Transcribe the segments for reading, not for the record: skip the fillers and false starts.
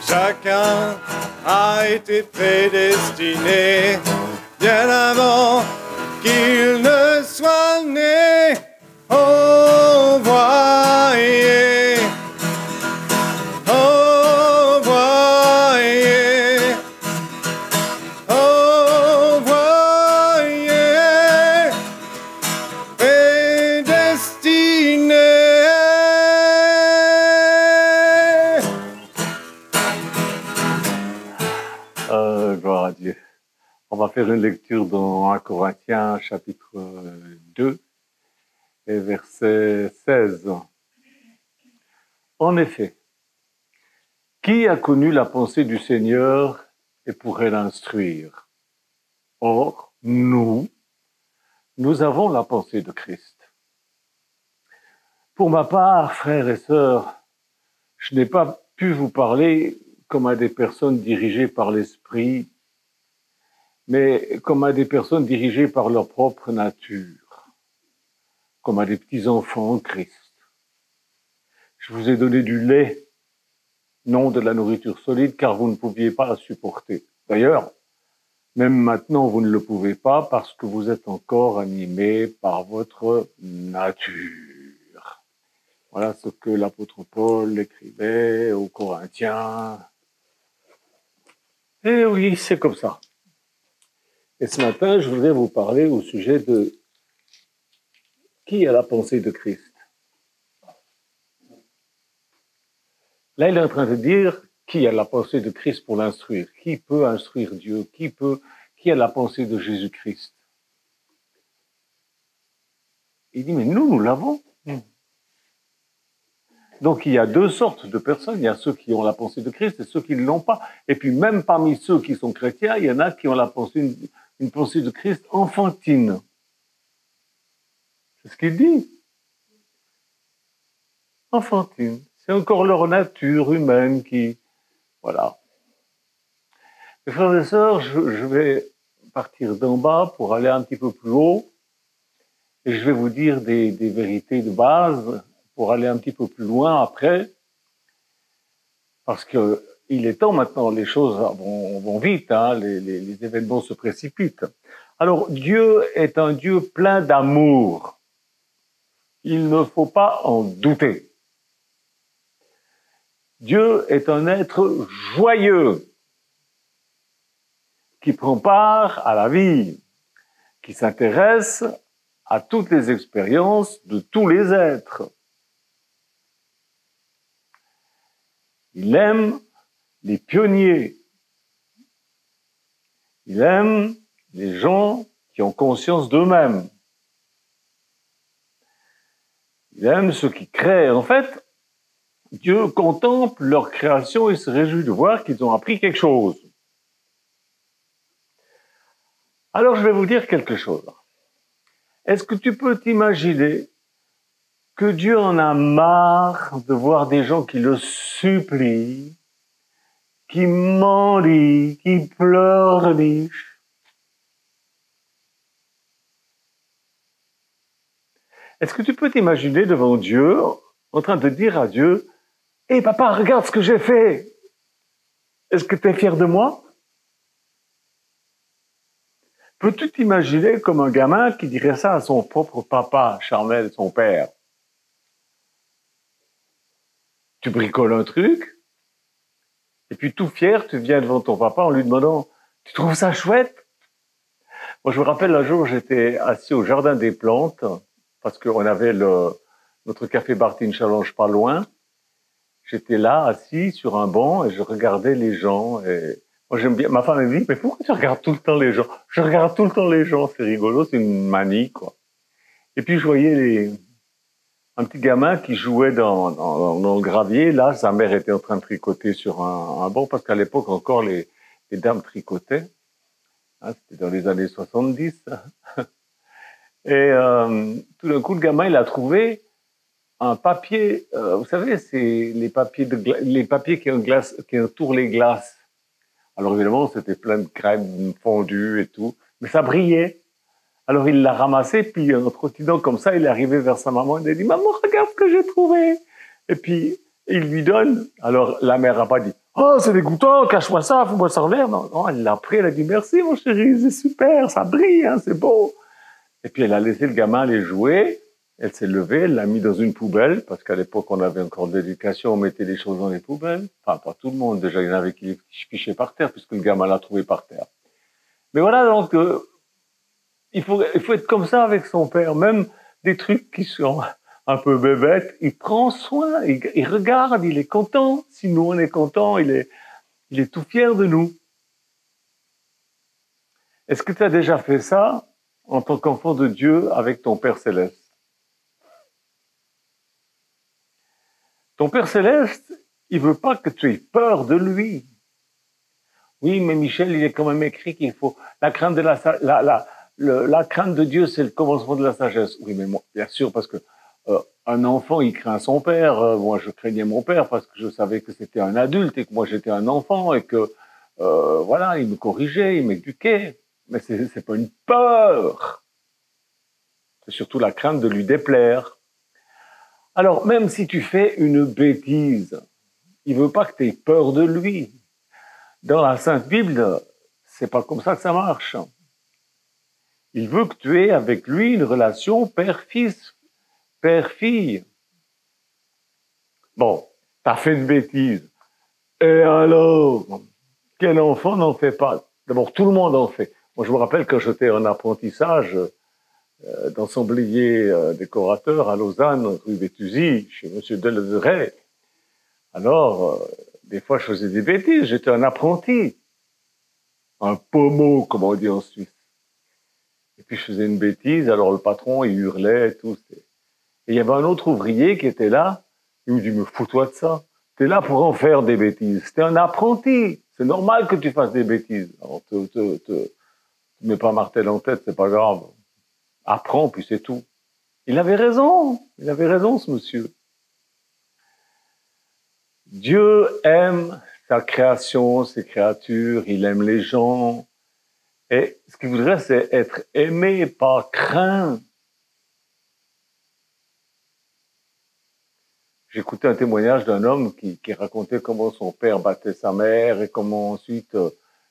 Chacun a été prédestiné bien avant qu'il ne soit né. Oh, voyez, oh, voyez, oh, voyez, prédestiné. Gloire à Dieu. On va faire une lecture dans 1 Corinthiens chapitre 2 et verset 16. En effet, qui a connu la pensée du Seigneur et pourrait l'instruire? Or, nous avons la pensée de Christ. Pour ma part, frères et sœurs, je n'ai pas pu vous parler comme à des personnes dirigées par l'Esprit, mais comme à des personnes dirigées par leur propre nature, comme à des petits-enfants en Christ. Je vous ai donné du lait, non de la nourriture solide, car vous ne pouviez pas la supporter. D'ailleurs, même maintenant, vous ne le pouvez pas parce que vous êtes encore animés par votre nature. Voilà ce que l'apôtre Paul écrivait aux Corinthiens. Et oui, c'est comme ça. Et ce matin, je voudrais vous parler au sujet de qui a la pensée de Christ. Là, il est en train de dire qui a la pensée de Christ pour l'instruire. Qui peut instruire Dieu? Qui a la pensée de Jésus-Christ? Il dit, mais nous l'avons. Donc, il y a deux sortes de personnes. Il y a ceux qui ont la pensée de Christ et ceux qui ne l'ont pas. Et puis, même parmi ceux qui sont chrétiens, il y en a qui ont la pensée, une pensée de Christ enfantine. C'est ce qu'il dit. Enfantine. C'est encore leur nature humaine qui... Voilà. Mes frères et sœurs, je vais partir d'en bas pour aller un petit peu plus haut. Et je vais vous dire des vérités de base pour aller un petit peu plus loin après. Parce que il est temps maintenant, les choses vont vite, hein, les événements se précipitent. Alors, Dieu est un Dieu plein d'amour. Il ne faut pas en douter. Dieu est un être joyeux, qui prend part à la vie, qui s'intéresse à toutes les expériences de tous les êtres. Il aime les pionniers. Il aime les gens qui ont conscience d'eux-mêmes. Il aime ceux qui créent. En fait, Dieu contemple leur création et se réjouit de voir qu'ils ont appris quelque chose. Alors, je vais vous dire quelque chose. Est-ce que tu peux t'imaginer que Dieu en a marre de voir des gens qui le supplient, qui mendient, qui pleurnichent? Est-ce que tu peux t'imaginer devant Dieu en train de dire à Dieu, « Hé papa, regarde ce que j'ai fait. Est-ce que tu es fier de moi ?» Peux-tu t'imaginer comme un gamin qui dirait ça à son propre papa, charnel, son père? Tu bricoles un truc, et puis tout fier, tu viens devant ton papa en lui demandant « Tu trouves ça chouette ?» Moi, je me rappelle un jour, j'étais assis au jardin des plantes, parce qu'on avait notre café Bartine Challenge pas loin. J'étais là, assis sur un banc, et je regardais les gens. Et moi, j'aime bien. Ma femme me dit, mais pourquoi tu regardes tout le temps les gens? Je regarde tout le temps les gens, c'est rigolo, c'est une manie, quoi. Et puis, je voyais un petit gamin qui jouait dans le gravier. Là, sa mère était en train de tricoter sur un banc, parce qu'à l'époque, encore, les dames tricotaient. Hein, c'était dans les années 70. Et tout d'un coup, le gamin, il a trouvé un papier, vous savez, c'est les papiers qui entourent les glaces. Alors évidemment, c'était plein de crème fondue et tout, mais ça brillait. Alors il l'a ramassé, puis en trottinant comme ça, il est arrivé vers sa maman, il a dit « Maman, regarde ce que j'ai trouvé !» Et puis Et il lui donne. Alors, la mère n'a pas dit « Oh, c'est dégoûtant, cache-moi ça, fous-moi ça en l'air. » Non, elle l'a pris, elle a dit « Merci, mon chéri, c'est super, ça brille, hein, c'est beau. » Et puis, elle a laissé le gamin aller jouer. Elle s'est levée, elle l'a mis dans une poubelle, parce qu'à l'époque, on avait encore de l'éducation, on mettait les choses dans les poubelles. Enfin, pas tout le monde, déjà, il y en avait qui les fichaient par terre, puisque le gamin l'a trouvé par terre. Mais voilà, donc, il faut être comme ça avec son père. Même des trucs qui sont un peu bébêtes, il prend soin, il regarde, il est content. Si nous, on est content, il est tout fier de nous. Est-ce que tu as déjà fait ça en tant qu'enfant de Dieu avec ton Père Céleste? Ton Père Céleste, il veut pas que tu aies peur de lui. Oui, mais Michel, il est quand même écrit qu'il faut la crainte de la crainte de Dieu, c'est le commencement de la sagesse. Oui, mais moi, bien sûr, parce que un enfant, il craint son père. Moi, je craignais mon père parce que je savais que c'était un adulte et que moi, j'étais un enfant et que voilà, il me corrigeait, il m'éduquait. Mais c'est pas une peur. C'est surtout la crainte de lui déplaire. Alors, même si tu fais une bêtise, il veut pas que tu aies peur de lui. Dans la Sainte Bible, c'est pas comme ça que ça marche. Il veut que tu aies avec lui une relation père-fils, père-fille. Bon, t'as fait une bêtise. Et alors, quel enfant n'en fait pas? D'abord, tout le monde en fait. Moi, je me rappelle quand j'étais en apprentissage d'ensemblier décorateur à Lausanne, rue Béthuzy, chez M. Deledray. Alors, des fois, je faisais des bêtises. J'étais un apprenti. Un pommeau, comme on dit en Suisse. Et puis, je faisais une bêtise. Alors, le patron, il hurlait et tout. Et il y avait un autre ouvrier qui était là. Il me dit, mais fous-toi de ça. T'es là pour en faire des bêtises. T'es un apprenti. C'est normal que tu fasses des bêtises. Alors, te mets pas martel en tête, c'est pas grave. Apprends, puis c'est tout. Il avait raison. Il avait raison, ce monsieur. Dieu aime sa création, ses créatures. Il aime les gens. Et ce qu'il voudrait, c'est être aimé, pas craint. J'écoutais un témoignage d'un homme qui racontait comment son père battait sa mère et comment ensuite,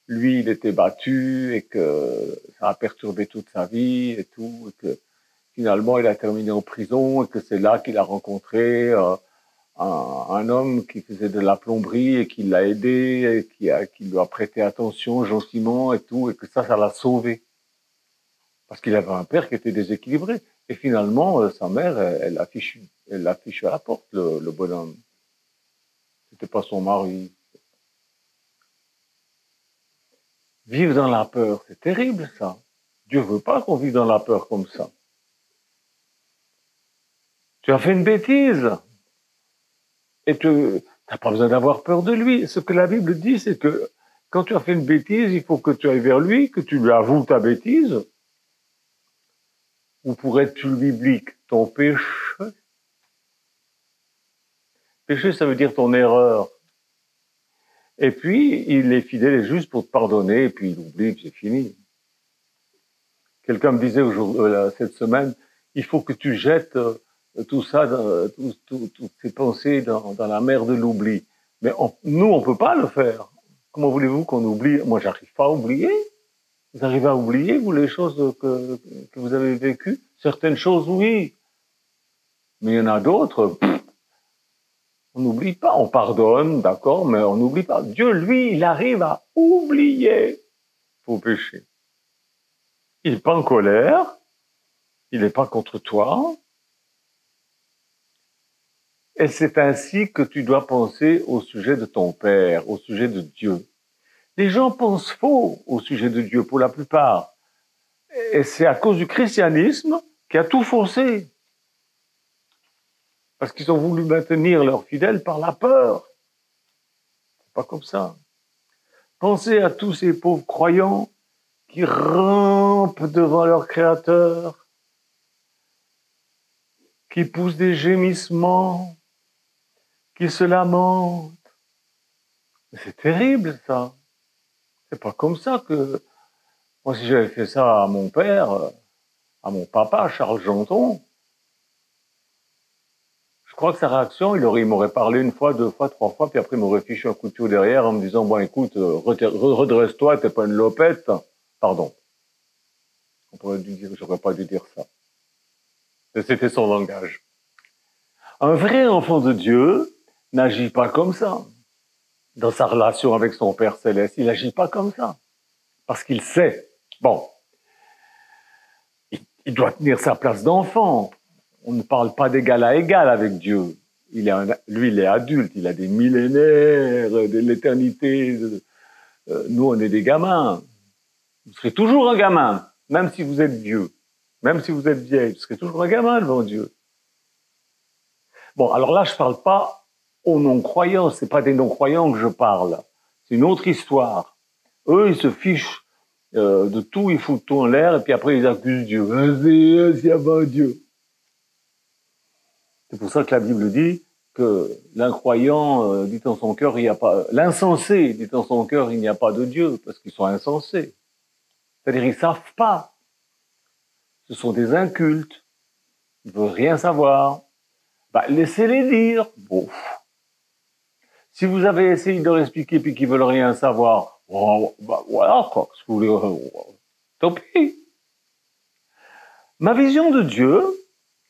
lui, il était battu et que ça a perturbé toute sa vie et tout, et que finalement, il a terminé en prison et que c'est là qu'il a rencontré un homme qui faisait de la plomberie et qui l'a aidé et qui lui a prêté attention gentiment et tout, et que ça l'a sauvé. Parce qu'il avait un père qui était déséquilibré. Et finalement, sa mère, elle l'a fichu à la porte, le bonhomme. C'était pas son mari. Vivre dans la peur, c'est terrible, ça. Dieu veut pas qu'on vive dans la peur comme ça. Tu as fait une bêtise. Et tu n'as pas besoin d'avoir peur de lui. Ce que la Bible dit, c'est que quand tu as fait une bêtise, il faut que tu ailles vers lui, que tu lui avoues ta bêtise. Ou pour être plus biblique, ton péché. Péché, ça veut dire ton erreur. Et puis, il est fidèle et juste pour te pardonner, et puis il oublie que c'est fini. Quelqu'un me disait cette semaine, il faut que tu jettes tout ça, toutes ces pensées dans la mer de l'oubli. Mais nous, on peut pas le faire. Comment voulez-vous qu'on oublie? Moi, j'arrive pas à oublier. Vous arrivez à oublier, vous, les choses que vous avez vécues? Certaines choses, oui. Mais il y en a d'autres, on n'oublie pas. On pardonne, d'accord, mais on n'oublie pas. Dieu, lui, il arrive à oublier vos péchés. Il n'est pas en colère. Il n'est pas contre toi. Et c'est ainsi que tu dois penser au sujet de ton Père, au sujet de Dieu. Les gens pensent faux au sujet de Dieu, pour la plupart. Et c'est à cause du christianisme qui a tout faussé. Parce qu'ils ont voulu maintenir leurs fidèles par la peur. C'est pas comme ça. Pensez à tous ces pauvres croyants qui rampent devant leur Créateur, qui poussent des gémissements, qui se lamentent. C'est terrible, ça. C'est pas comme ça que... Moi, si j'avais fait ça à mon père, à mon papa, Charles Janton, je crois que sa réaction, il m'aurait parlé une fois, deux fois, trois fois, puis après il m'aurait fichu un coup de pied derrière en me disant, bon écoute, redresse-toi, t'es pas une lopette. Pardon. On pourrait dû dire, j'aurais pas dû dire ça. Mais c'était son langage. Un vrai enfant de Dieu n'agit pas comme ça. Dans sa relation avec son Père Céleste, il n'agit pas comme ça. Parce qu'il sait, bon, il doit tenir sa place d'enfant. On ne parle pas d'égal à égal avec Dieu. Lui, il est adulte, il a des millénaires, de l'éternité. Nous, on est des gamins. Vous serez toujours un gamin, même si vous êtes vieux, même si vous êtes vieille, vous serez toujours un gamin devant Dieu. Bon, alors là, je parle pas aux non-croyants, c'est pas des non-croyants que je parle. C'est une autre histoire. Eux, ils se fichent de tout, ils foutent tout en l'air, et puis après, ils accusent Dieu. S'il y avait un Dieu. C'est pour ça que la Bible dit que l'incroyant dit en son cœur, il n'y a pas, l'insensé dit en son cœur, il n'y a pas de Dieu, parce qu'ils sont insensés. C'est-à-dire, ils savent pas. Ce sont des incultes. Ils veulent rien savoir. Bah, laissez-les dire. Bon. Si vous avez essayé de leur expliquer puis qu'ils veulent rien savoir, oh, bah, voilà, quoi. Ce que vous voulez, tant pis. Ma vision de Dieu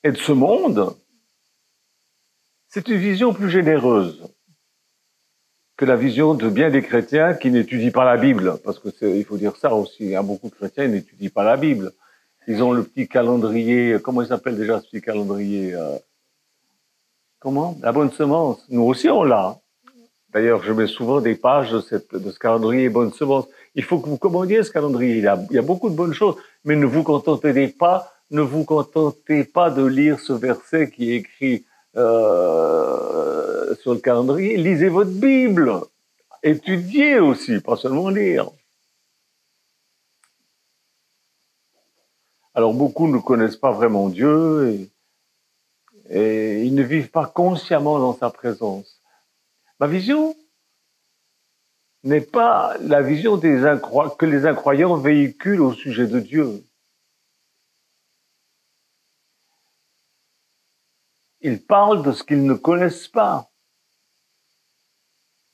et de ce monde, c'est une vision plus généreuse que la vision de bien des chrétiens qui n'étudient pas la Bible. Parce que il faut dire ça aussi, il y a beaucoup de chrétiens qui n'étudient pas la Bible. Ils ont le petit calendrier, comment il s'appelle déjà ce petit calendrier comment? La bonne semence. Nous aussi on l'a. D'ailleurs, je mets souvent des pages de ce calendrier bonne semence. Il faut que vous commandiez ce calendrier. Il y a beaucoup de bonnes choses, mais ne vous contentez pas de lire ce verset qui est écrit sur le calendrier. Lisez votre Bible. Étudiez aussi, pas seulement lire. Alors beaucoup ne connaissent pas vraiment Dieu et ils ne vivent pas consciemment dans sa présence. Ma vision n'est pas la vision que les incroyants véhiculent au sujet de Dieu. Ils parlent de ce qu'ils ne connaissent pas.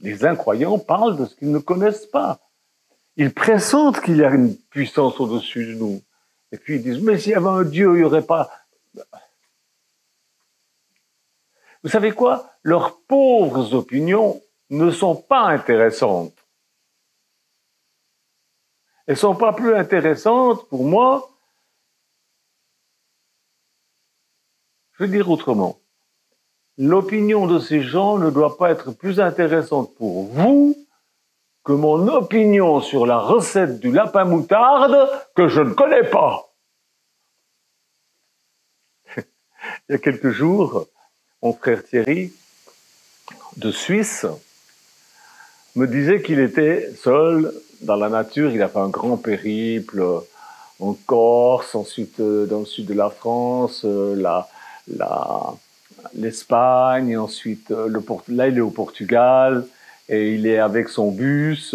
Les incroyants parlent de ce qu'ils ne connaissent pas. Ils pressentent qu'il y a une puissance au-dessus de nous. Et puis ils disent, mais s'il y avait un Dieu, il n'y aurait pas... Vous savez quoi? Leurs pauvres opinions ne sont pas intéressantes. Elles ne sont pas plus intéressantes pour moi. Je vais dire autrement. L'opinion de ces gens ne doit pas être plus intéressante pour vous que mon opinion sur la recette du lapin moutarde que je ne connais pas. Il y a quelques jours, mon frère Thierry, de Suisse, me disait qu'il était seul dans la nature. Il a fait un grand périple en Corse, ensuite dans le sud de la France, l'Espagne, ensuite là il est au Portugal et il est avec son bus.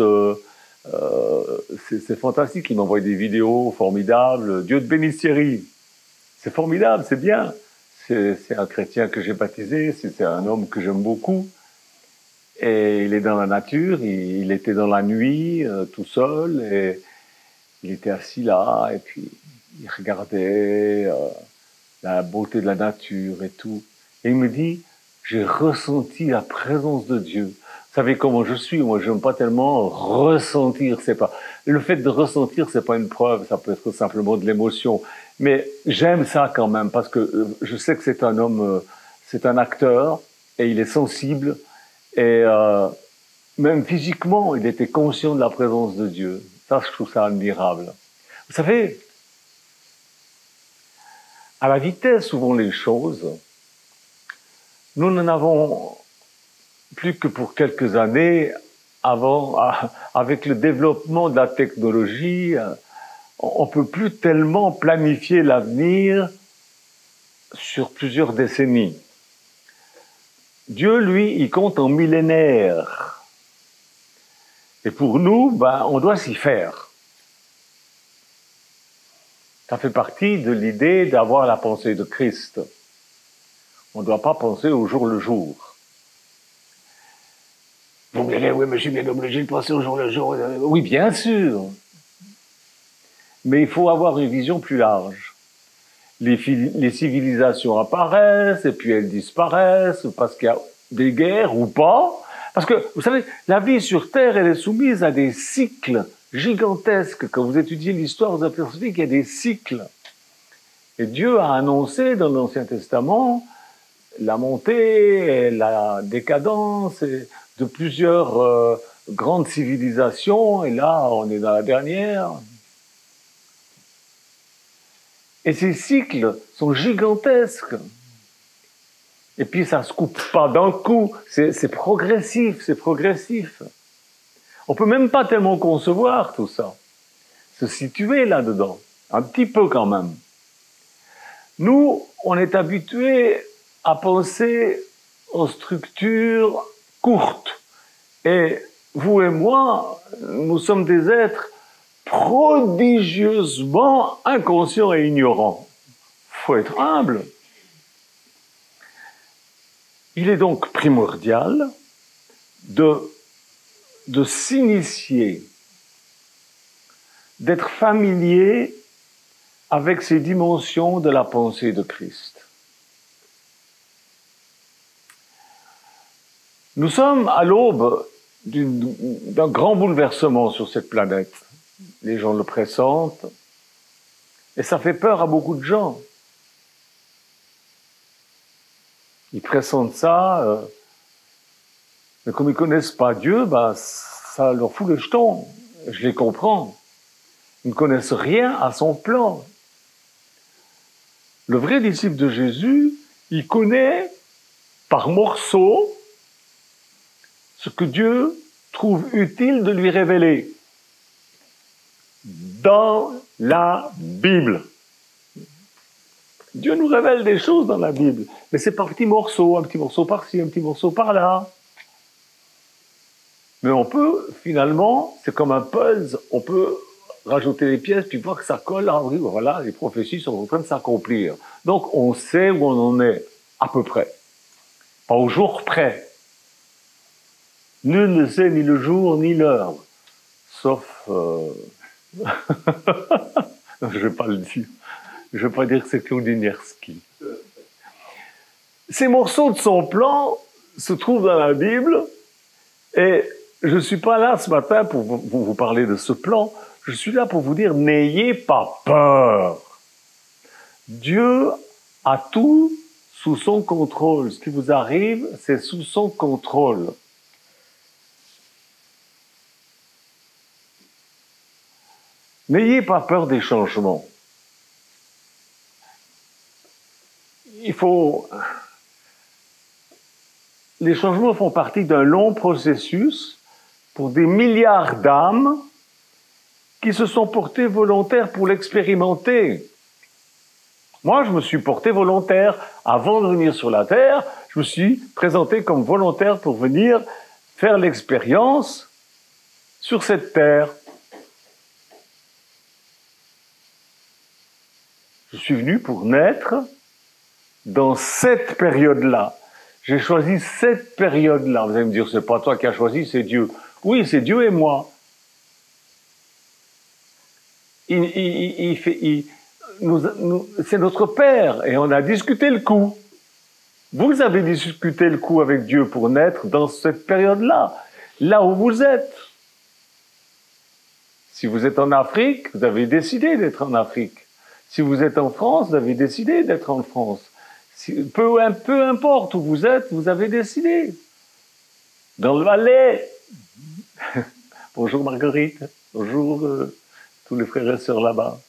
C'est fantastique, il m'envoie des vidéos formidables. Dieu te bénisse Thierry. C'est formidable, c'est bien. C'est un chrétien que j'ai baptisé, c'est un homme que j'aime beaucoup. Et il est dans la nature, il était dans la nuit, tout seul, et il était assis là, et puis il regardait la beauté de la nature et tout. Et il me dit, j'ai ressenti la présence de Dieu. Vous savez comment je suis, moi j'aime pas tellement ressentir, le fait de ressentir, c'est pas une preuve, ça peut être simplement de l'émotion. Mais j'aime ça quand même, parce que je sais que c'est un homme, c'est un acteur, et il est sensible, et même physiquement, il était conscient de la présence de Dieu. Ça, je trouve ça admirable. Vous savez, à la vitesse où vont les choses, nous n'en avons plus que pour quelques années. Avec le développement de la technologie, on peut plus tellement planifier l'avenir sur plusieurs décennies. Dieu, lui, il compte en millénaires. Et pour nous, on doit s'y faire. Ça fait partie de l'idée d'avoir la pensée de Christ. On ne doit pas penser au jour le jour. Vous me direz, oui, mais je suis bien obligé de penser au jour le jour. Oui, bien sûr. Mais il faut avoir une vision plus large. Les civilisations apparaissent et puis elles disparaissent parce qu'il y a des guerres ou pas. Parce que, vous savez, la vie sur Terre, elle est soumise à des cycles gigantesques. Quand vous étudiez l'histoire, vous apercevez qu'il y a des cycles. Et Dieu a annoncé dans l'Ancien Testament la montée et la décadence de plusieurs grandes civilisations. Et là, on est dans la dernière. Et ces cycles sont gigantesques. Et puis ça se coupe pas d'un coup, c'est progressif, c'est progressif. On peut même pas tellement concevoir tout ça, se situer là-dedans, un petit peu quand même. Nous, on est habitués à penser en structures courtes. Et vous et moi, nous sommes des êtres prodigieusement inconscients et ignorants. Faut être humble. Il est donc primordial de s'initier, d'être familier avec ces dimensions de la pensée de Christ. Nous sommes à l'aube d'un grand bouleversement sur cette planète. Les gens le pressentent, et ça fait peur à beaucoup de gens. Ils pressentent ça, mais comme ils ne connaissent pas Dieu, ben, ça leur fout le jeton. Je les comprends. Ils ne connaissent rien à son plan. Le vrai disciple de Jésus, il connaît par morceaux ce que Dieu trouve utile de lui révéler dans la Bible. Dieu nous révèle des choses dans la Bible, mais c'est par petits morceaux, un petit morceau par-ci, un petit morceau par-là. Mais on peut, finalement, c'est comme un puzzle, on peut rajouter les pièces, puis voir que ça colle, ah oui, voilà, les prophéties sont en train de s'accomplir. Donc on sait où on en est, à peu près. Pas au jour près. Nul ne sait ni le jour ni l'heure, sauf... je ne vais pas le dire. Je ne vais pas dire que c'est Claudinierski. Ces morceaux de son plan se trouvent dans la Bible, et je ne suis pas là ce matin pour vous parler de ce plan, je suis là pour vous dire, n'ayez pas peur. Dieu a tout sous son contrôle. Ce qui vous arrive, c'est sous son contrôle. N'ayez pas peur des changements. Les changements font partie d'un long processus pour des milliards d'âmes qui se sont portées volontaires pour l'expérimenter. Moi, je me suis porté volontaire. Avant de venir sur la Terre, je me suis présenté comme volontaire pour venir faire l'expérience sur cette Terre. Je suis venu pour naître dans cette période-là. J'ai choisi cette période-là. Vous allez me dire, c'est pas toi qui as choisi, c'est Dieu. Oui, c'est Dieu et moi. C'est notre Père, et on a discuté le coup. Vous avez discuté le coup avec Dieu pour naître dans cette période-là, là où vous êtes. Si vous êtes en Afrique, vous avez décidé d'être en Afrique. Si vous êtes en France, vous avez décidé d'être en France. Peu importe où vous êtes, vous avez décidé. Dans le Valais. Bonjour Marguerite. Bonjour tous les frères et sœurs là-bas.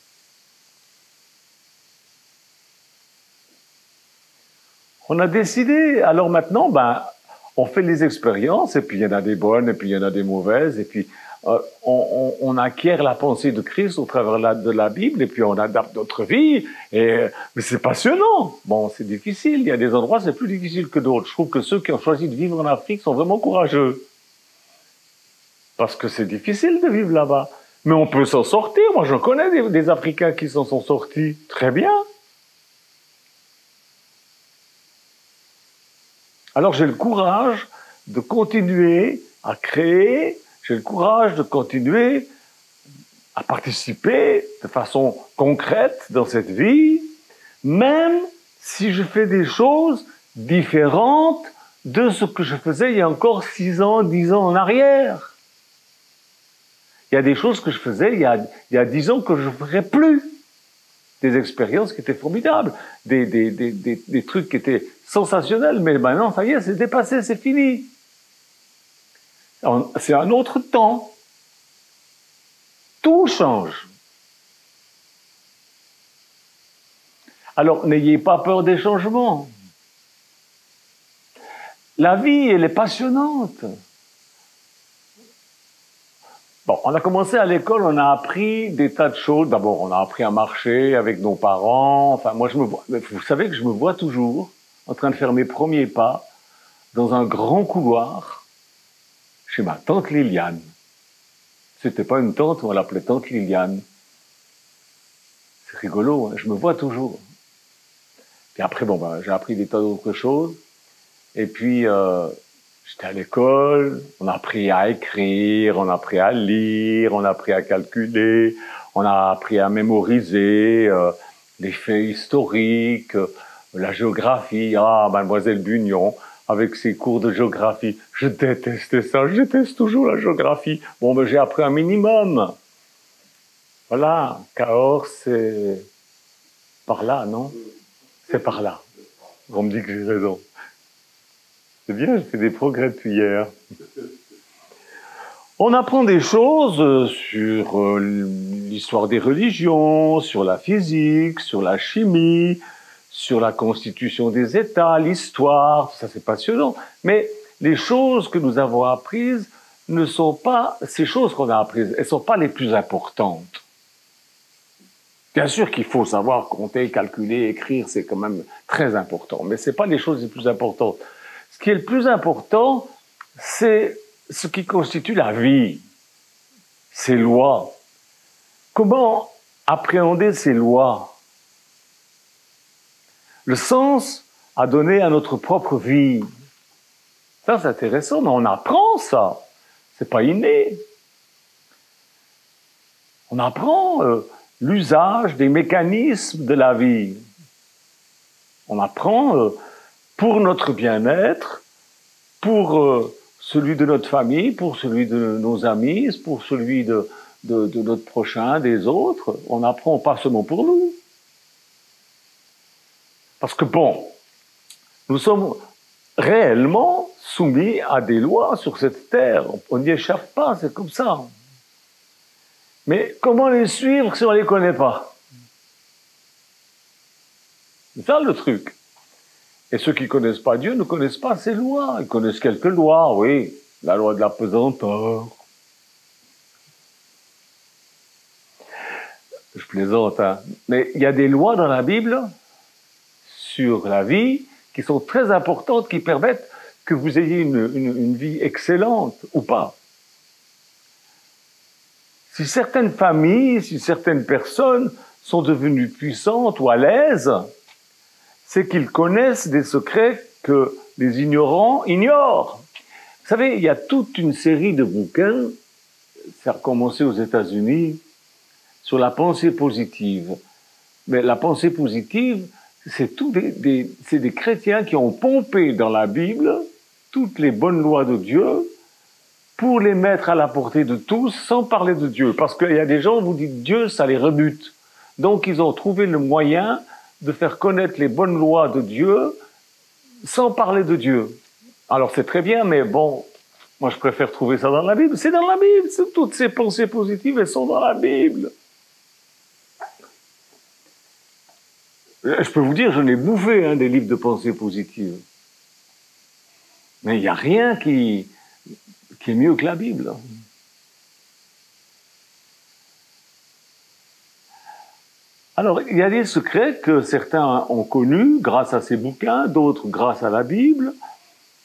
On a décidé. Alors maintenant, on fait les expériences, et puis il y en a des bonnes, et puis il y en a des mauvaises, et puis on acquiert la pensée de Christ au travers de la Bible, et puis on adapte notre vie, mais c'est passionnant. Bon, c'est difficile, il y a des endroits c'est plus difficile que d'autres. Je trouve que ceux qui ont choisi de vivre en Afrique sont vraiment courageux. Parce que c'est difficile de vivre là-bas. Mais on peut s'en sortir. Moi, je connais des Africains qui s'en sont sortis très bien. Alors j'ai le courage de continuer à créer, j'ai le courage de continuer à participer de façon concrète dans cette vie, même si je fais des choses différentes de ce que je faisais il y a encore 6 ans, 10 ans en arrière. Il y a des choses que je faisais il y a 10 ans que je ne ferai plus. Des expériences qui étaient formidables, des trucs qui étaient sensationnels, mais maintenant, ça y est, c'est dépassé, c'est fini. C'est un autre temps. Tout change. Alors, n'ayez pas peur des changements. La vie, elle est passionnante. Bon, on a commencé à l'école, on a appris des tas de choses. D'abord, on a appris à marcher avec nos parents. Enfin, moi, vous savez que je me vois toujours en train de faire mes premiers pas dans un grand couloir chez ma tante Liliane. C'était pas une tante, on l'appelait tante Liliane. C'est rigolo, hein, je me vois toujours. Puis après, bon, j'ai appris des tas d'autres choses. Et puis, j'étais à l'école, on a appris à écrire, on a appris à lire, on a appris à calculer, on a appris à mémoriser les faits historiques, la géographie. Ah, mademoiselle Bugnon, avec ses cours de géographie, je détestais ça, je déteste toujours la géographie. Bon, j'ai appris un minimum. Voilà, Cahors, c'est par là, non? C'est par là. On me dit que j'ai raison. C'est bien, j'ai fait des progrès depuis hier. On apprend des choses sur l'histoire des religions, sur la physique, sur la chimie, sur la constitution des États, l'histoire, ça c'est passionnant. Mais les choses que nous avons apprises ne sont pas, ces choses qu'on a apprises, elles ne sont pas les plus importantes. Bien sûr qu'il faut savoir compter, calculer, écrire, c'est quand même très important, mais ce n'est pas les choses les plus importantes. Ce qui est le plus important, c'est ce qui constitue la vie, ces lois. Comment appréhender ces lois? Le sens à donner à notre propre vie. Ça, c'est intéressant, mais on apprend ça. C'est pas inné. On apprend l'usage des mécanismes de la vie. On apprend pour notre bien-être, pour celui de notre famille, pour celui de nos amis, pour celui de notre prochain, des autres. On apprend pas seulement pour nous. Parce que bon, nous sommes réellement soumis à des lois sur cette terre. On n'y échappe pas, c'est comme ça. Mais comment les suivre si on ne les connaît pas? C'est ça le truc. Et ceux qui ne connaissent pas Dieu ne connaissent pas ses lois. Ils connaissent quelques lois, oui. La loi de la pesanteur. Je plaisante, hein. Mais il y a des lois dans la Bible sur la vie qui sont très importantes, qui permettent que vous ayez une vie excellente ou pas. Si certaines familles, si certaines personnes sont devenues puissantes ou à l'aise, c'est qu'ils connaissent des secrets que les ignorants ignorent. Vous savez, il y a toute une série de bouquins, ça a commencé aux États-Unis, sur la pensée positive. Mais la pensée positive, c'est des chrétiens qui ont pompé dans la Bible toutes les bonnes lois de Dieu pour les mettre à la portée de tous sans parler de Dieu. Parce qu'il y a des gens, vous dites Dieu, ça les rebute. Donc ils ont trouvé le moyen de faire connaître les bonnes lois de Dieu sans parler de Dieu. Alors c'est très bien, mais bon, moi je préfère trouver ça dans la Bible. C'est dans la Bible, toutes ces pensées positives, elles sont dans la Bible. Je peux vous dire, je n'ai bouffé des livres de pensée positive. Mais il n'y a rien qui est mieux que la Bible. Alors, il y a des secrets que certains ont connus grâce à ces bouquins, d'autres grâce à la Bible,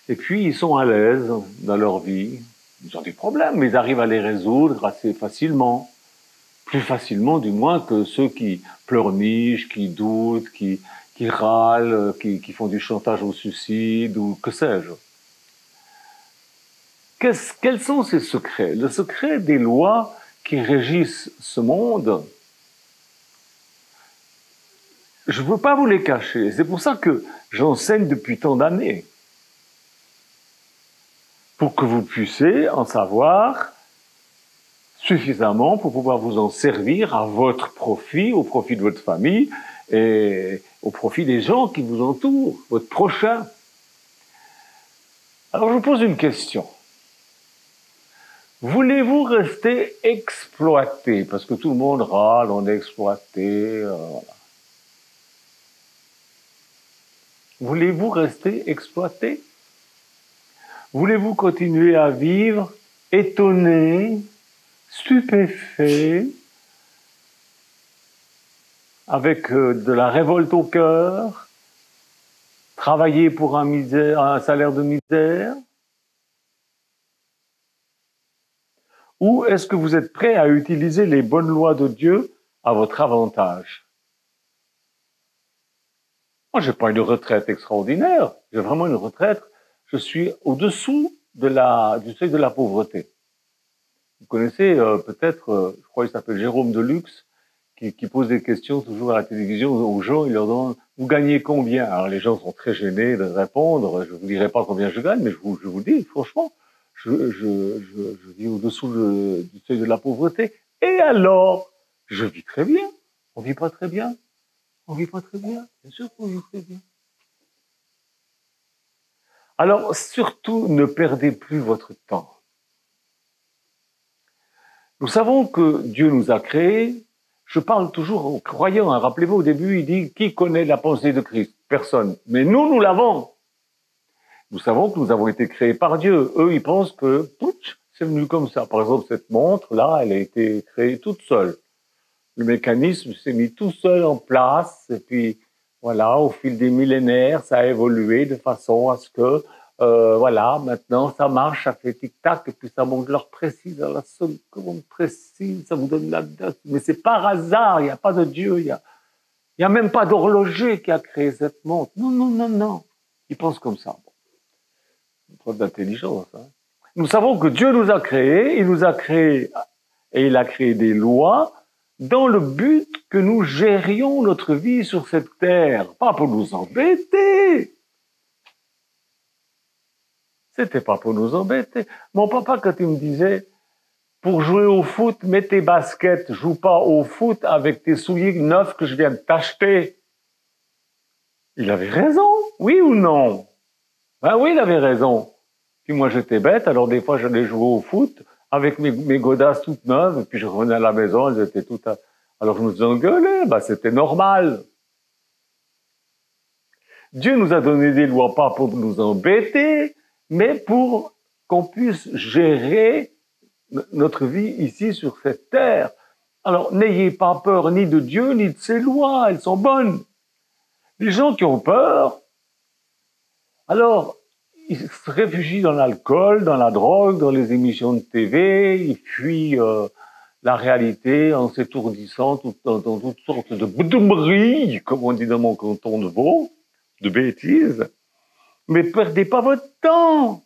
et puis ils sont à l'aise dans leur vie. Ils ont des problèmes, mais ils arrivent à les résoudre assez facilement. Plus facilement, du moins, que ceux qui pleurnichent, qui doutent, qui qui râlent, qui font du chantage au suicide ou que sais-je. Quels sont ces secrets? Le secret des lois qui régissent ce monde, je ne veux pas vous les cacher. C'est pour ça que j'enseigne depuis tant d'années. Pour que vous puissiez en savoir suffisamment pour pouvoir vous en servir à votre profit, au profit de votre famille et au profit des gens qui vous entourent, votre prochain. Alors je vous pose une question. Voulez-vous rester exploité? Parce que tout le monde râle, on est exploité. Voilà. Voulez-vous rester exploité? Voulez-vous continuer à vivre étonné, stupéfait, avec de la révolte au cœur, travailler pour un salaire de misère? Ou est-ce que vous êtes prêt à utiliser les bonnes lois de Dieu à votre avantage? Moi, je n'ai pas une retraite extraordinaire, j'ai vraiment une retraite, je suis au-dessous du seuil de la pauvreté. Vous connaissez peut-être, je crois qu'il s'appelle Jérôme Deluxe, qui pose des questions toujours à la télévision aux gens, il leur demande « Vous gagnez combien ?» Alors les gens sont très gênés de répondre, je ne vous dirai pas combien je gagne, mais je vous dis, franchement, je vis au-dessous du seuil de la pauvreté. Et alors, je vis très bien. On vit pas très bien. On vit pas très bien. Bien sûr qu'on vit très bien. Alors, surtout, ne perdez plus votre temps. Nous savons que Dieu nous a créés. Je parle toujours aux croyants. Hein. Rappelez-vous, au début, il dit « Qui connaît la pensée de Christ ?» Personne. Mais nous l'avons. Nous savons que nous avons été créés par Dieu. Eux, ils pensent que c'est venu comme ça. Par exemple, cette montre-là, elle a été créée toute seule. Le mécanisme s'est mis tout seul en place. Et puis, voilà, au fil des millénaires, ça a évolué de façon à ce que, voilà, maintenant, ça marche, ça fait tic-tac, et puis ça monte l'heure précise, à la seconde précise, ça vous donne la date. Mais c'est par hasard, il n'y a pas de Dieu, il y a même pas d'horloger qui a créé cette montre. Non, non, non, non. Ils pensent comme ça. Preuve d'intelligence. Hein. Nous savons que Dieu nous a créés, il nous a créés et il a créé des lois dans le but que nous gérions notre vie sur cette terre, pas pour nous embêter. C'était pas pour nous embêter. Mon papa, quand il me disait, pour jouer au foot, mets tes baskets, joue pas au foot avec tes souliers neufs que je viens de t'acheter. Il avait raison, oui ou non? Ben oui, il avait raison. Puis moi, j'étais bête, alors des fois, j'allais jouer au foot avec mes godasses toutes neuves, et puis je revenais à la maison, elles étaient toutes... Alors je nous engueulais, ben c'était normal. Dieu nous a donné des lois pas pour nous embêter, mais pour qu'on puisse gérer notre vie ici sur cette terre. Alors, n'ayez pas peur ni de Dieu, ni de ses lois, elles sont bonnes. Les gens qui ont peur, alors, ils se réfugient dans l'alcool, dans la drogue, dans les émissions de TV, ils fuient la réalité en s'étourdissant dans toutes sortes de boudomberies, comme on dit dans mon canton de Vaud, de bêtises. Mais perdez pas votre temps.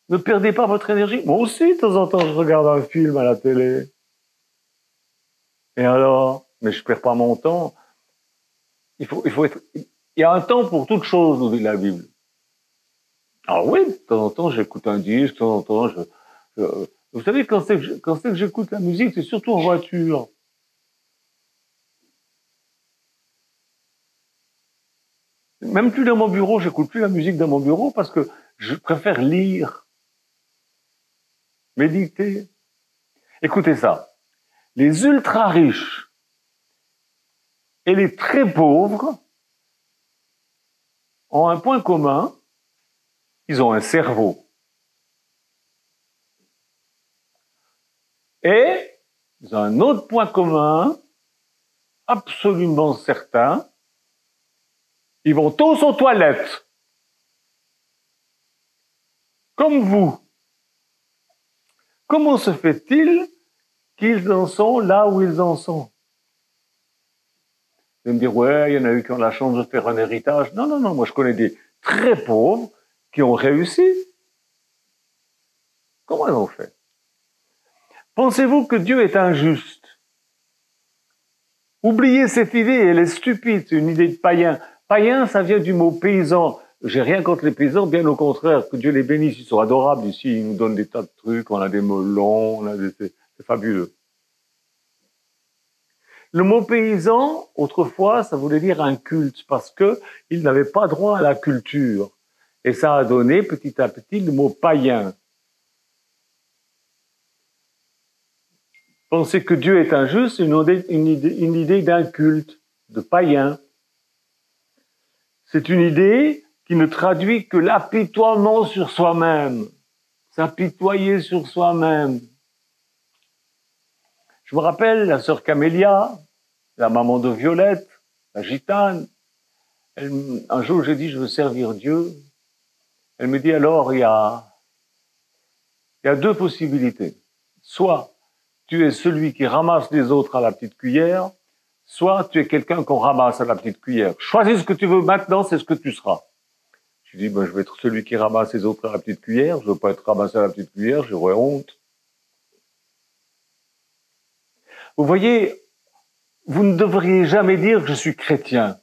Ne perdez pas votre énergie. Moi aussi, de temps en temps, je regarde un film à la télé. Et alors? Mais je perds pas mon temps. Il y a un temps pour toute chose, nous dit la Bible. Ah oui, de temps en temps, j'écoute un disque, de temps en temps, vous savez, quand c'est que j'écoute la musique, c'est surtout en voiture. Même plus dans mon bureau, j'écoute plus la musique dans mon bureau parce que je préfère lire, méditer. Écoutez ça. Les ultra riches et les très pauvres ont un point commun. Ils ont un cerveau. Et ils ont un autre point commun, absolument certain. Ils vont tous aux toilettes. Comme vous. Comment se fait-il qu'ils en sont là où ils en sont? Vous allez me dire, ouais, il y en a eu qui ont la chance de faire un héritage. Non, non, non, moi je connais des très pauvres qui ont réussi. Comment ils ont fait? Pensez-vous que Dieu est injuste? Oubliez cette idée, elle est stupide, c'est une idée de païen. Païen, ça vient du mot paysan. J'ai rien contre les paysans, bien au contraire, que Dieu les bénisse, ils sont adorables ici, ils nous donnent des tas de trucs, on a des melons, c'est fabuleux. Le mot paysan, autrefois, ça voulait dire un culte, parce que ils n'avaient pas droit à la culture. Et ça a donné petit à petit le mot païen. Penser que Dieu est injuste, c'est une idée d'un culte, de païen. C'est une idée qui ne traduit que l'apitoiement sur soi-même. S'apitoyer sur soi-même. Je me rappelle la sœur Camélia, la maman de Violette, la gitane. Un jour, j'ai dit, je veux servir Dieu. Elle me dit, alors, il y a deux possibilités. Soit tu es celui qui ramasse les autres à la petite cuillère, soit tu es quelqu'un qu'on ramasse à la petite cuillère. Choisis ce que tu veux maintenant, c'est ce que tu seras. Je dis, ben, je vais être celui qui ramasse les autres à la petite cuillère. Je veux pas être ramassé à la petite cuillère, j'aurais honte. Vous voyez, vous ne devriez jamais dire que je suis chrétien.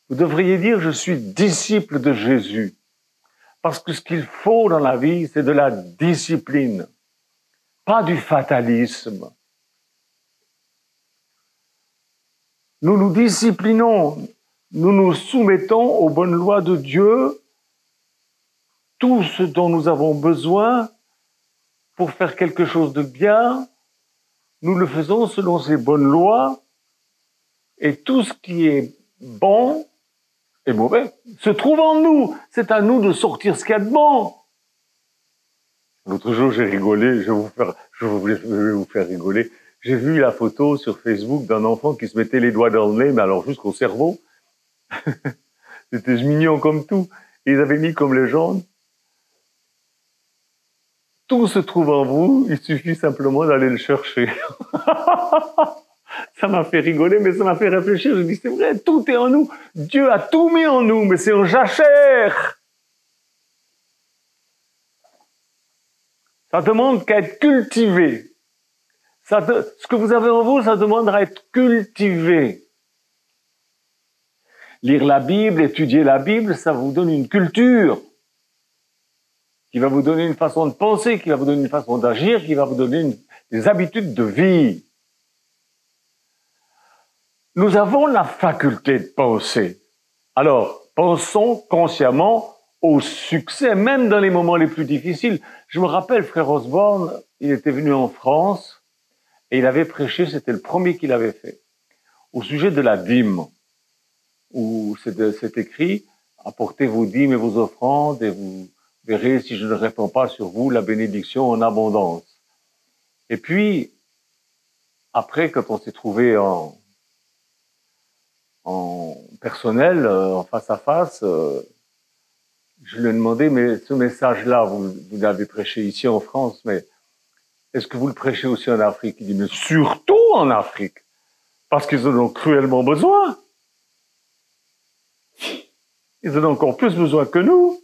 Vous devriez dire que je suis disciple de Jésus. Parce que ce qu'il faut dans la vie, c'est de la discipline, pas du fatalisme. Nous nous disciplinons, nous nous soumettons aux bonnes lois de Dieu, tout ce dont nous avons besoin pour faire quelque chose de bien, nous le faisons selon ces bonnes lois, et tout ce qui est bon et mauvais se trouve en nous. C'est à nous de sortir ce qu'il y a de bon. L'autre jour, j'ai rigolé, je vais vous faire rigoler. J'ai vu la photo sur Facebook d'un enfant qui se mettait les doigts dans le nez, mais alors jusqu'au cerveau. C'était mignon comme tout. Et ils avaient mis comme légende: tout se trouve en vous, il suffit simplement d'aller le chercher. Ça m'a fait rigoler, mais ça m'a fait réfléchir. Je me dis, c'est vrai, tout est en nous. Dieu a tout mis en nous, mais c'est en jachère. Ça demande qu'à être cultivé. Ce que vous avez en vous, ça demande à être cultivé. Lire la Bible, étudier la Bible, ça vous donne une culture qui va vous donner une façon de penser, qui va vous donner une façon d'agir, qui va vous donner des habitudes de vie. Nous avons la faculté de penser. Alors, pensons consciemment au succès, même dans les moments les plus difficiles. Je me rappelle, frère Osborne, il était venu en France et il avait prêché, c'était le premier qu'il avait fait, au sujet de la dîme, où c'est écrit « Apportez vos dîmes et vos offrandes et vous verrez si je ne répands pas sur vous la bénédiction en abondance. » Et puis, après, quand on s'est trouvé en personnel, en face à face, je lui ai demandé, mais ce message-là, vous l'avez prêché ici en France, mais est-ce que vous le prêchez aussi en Afrique? Il dit, mais surtout en Afrique, parce qu'ils en ont cruellement besoin. Ils en ont encore plus besoin que nous.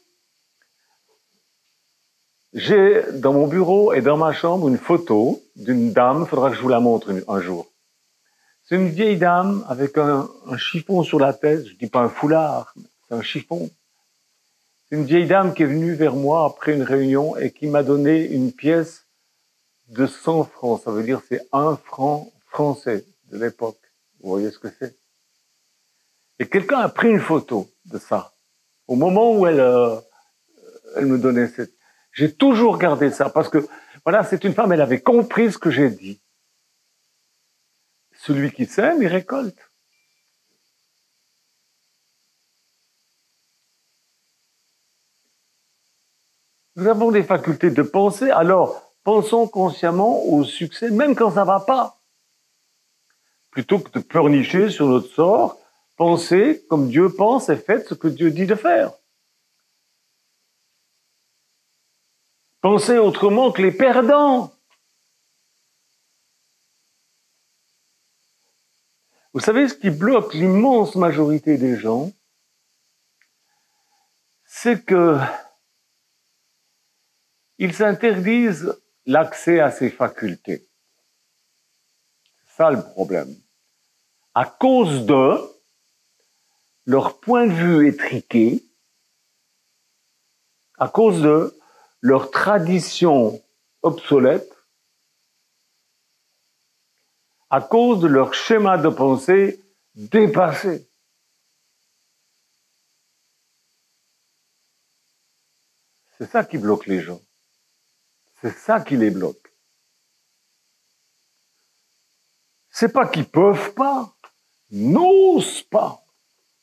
J'ai dans mon bureau et dans ma chambre une photo d'une dame, il faudra que je vous la montre un jour. C'est une vieille dame avec un chiffon sur la tête, je dis pas un foulard, c'est un chiffon. C'est une vieille dame qui est venue vers moi après une réunion et qui m'a donné une pièce de 100 francs. Ça veut dire c'est 1 franc français de l'époque. Vous voyez ce que c'est? Et quelqu'un a pris une photo de ça. Au moment où elle me donnait cette... J'ai toujours gardé ça parce que, voilà, c'est une femme, elle avait compris ce que j'ai dit. Celui qui sème, il récolte. Nous avons des facultés de penser, alors pensons consciemment au succès, même quand ça va pas. Plutôt que de pleurnicher sur notre sort, pensez comme Dieu pense et faites ce que Dieu dit de faire. Pensez autrement que les perdants. Vous savez, ce qui bloque l'immense majorité des gens, c'est que ils interdisent l'accès à ces facultés. C'est ça le problème. À cause de leur point de vue étriqué, à cause de leur tradition obsolète, à cause de leur schéma de pensée dépassé. C'est ça qui bloque les gens. C'est ça qui les bloque. C'est pas qu'ils peuvent pas, n'osent pas.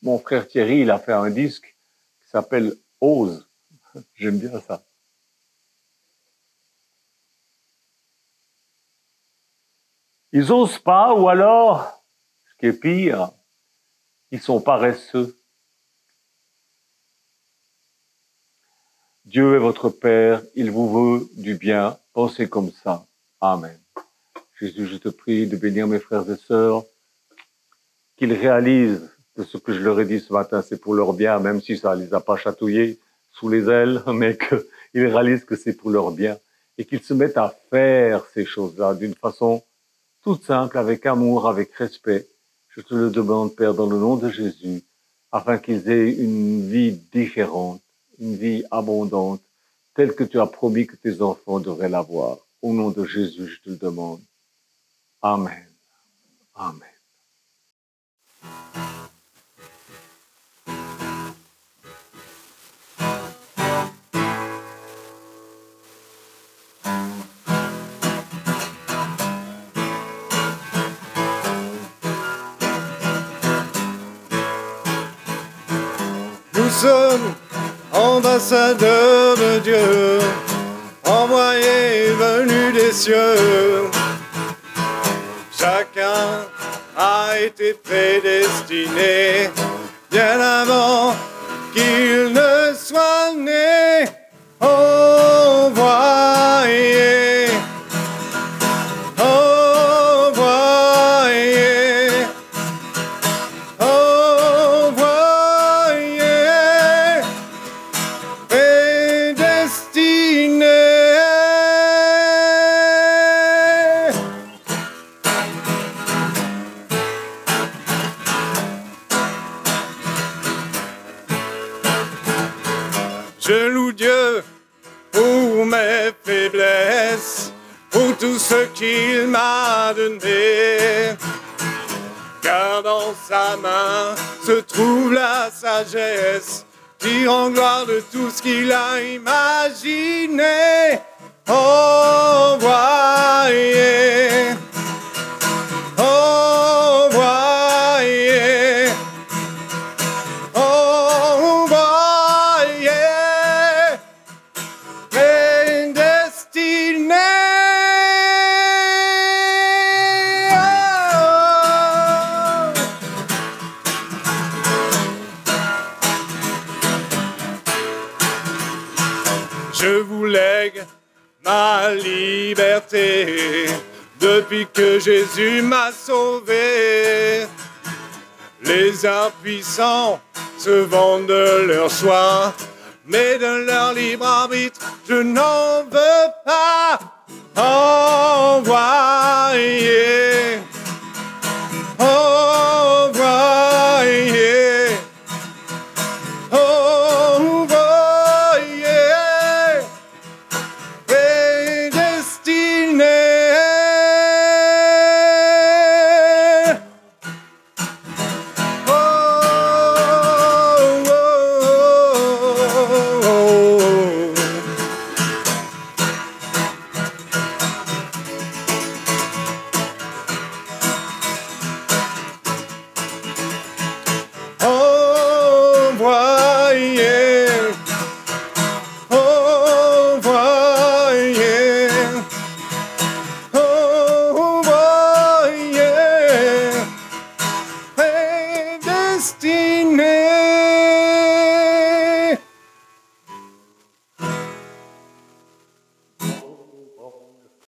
Mon frère Thierry, il a fait un disque qui s'appelle Ose. J'aime bien ça. Ils osent pas, ou alors, ce qui est pire, ils sont paresseux. Dieu est votre Père, il vous veut du bien, pensez comme ça. Amen. Jésus, je te prie de bénir mes frères et sœurs, qu'ils réalisent que ce que je leur ai dit ce matin, c'est pour leur bien, même si ça les a pas chatouillés sous les ailes, mais qu'ils réalisent que c'est pour leur bien et qu'ils se mettent à faire ces choses-là d'une façon toute simple, avec amour, avec respect. Je te le demande, Père, dans le nom de Jésus, afin qu'ils aient une vie différente, une vie abondante, telle que tu as promis que tes enfants devraient l'avoir. Au nom de Jésus, je te le demande. Amen. Amen. Nous sommes ambassadeurs de Dieu, envoyés venus des cieux. Chacun a été prédestiné bien avant qu'il ne soit né. Envoyé, envoyé, envoyé, prédestiné. Je loue Dieu pour mes faiblesses, pour tout ce qu'il m'a donné. Car dans sa main se trouve la sagesse, qui rend gloire de tout ce qu'il a imaginé. Envoyé, envoyé, envoyé, prédestiné. Je vous lègue ma liberté depuis que Jésus m'a sauvé. Les impuissants se vendent de leur choix, mais de leur libre arbitre, je n'en veux pas. Envoie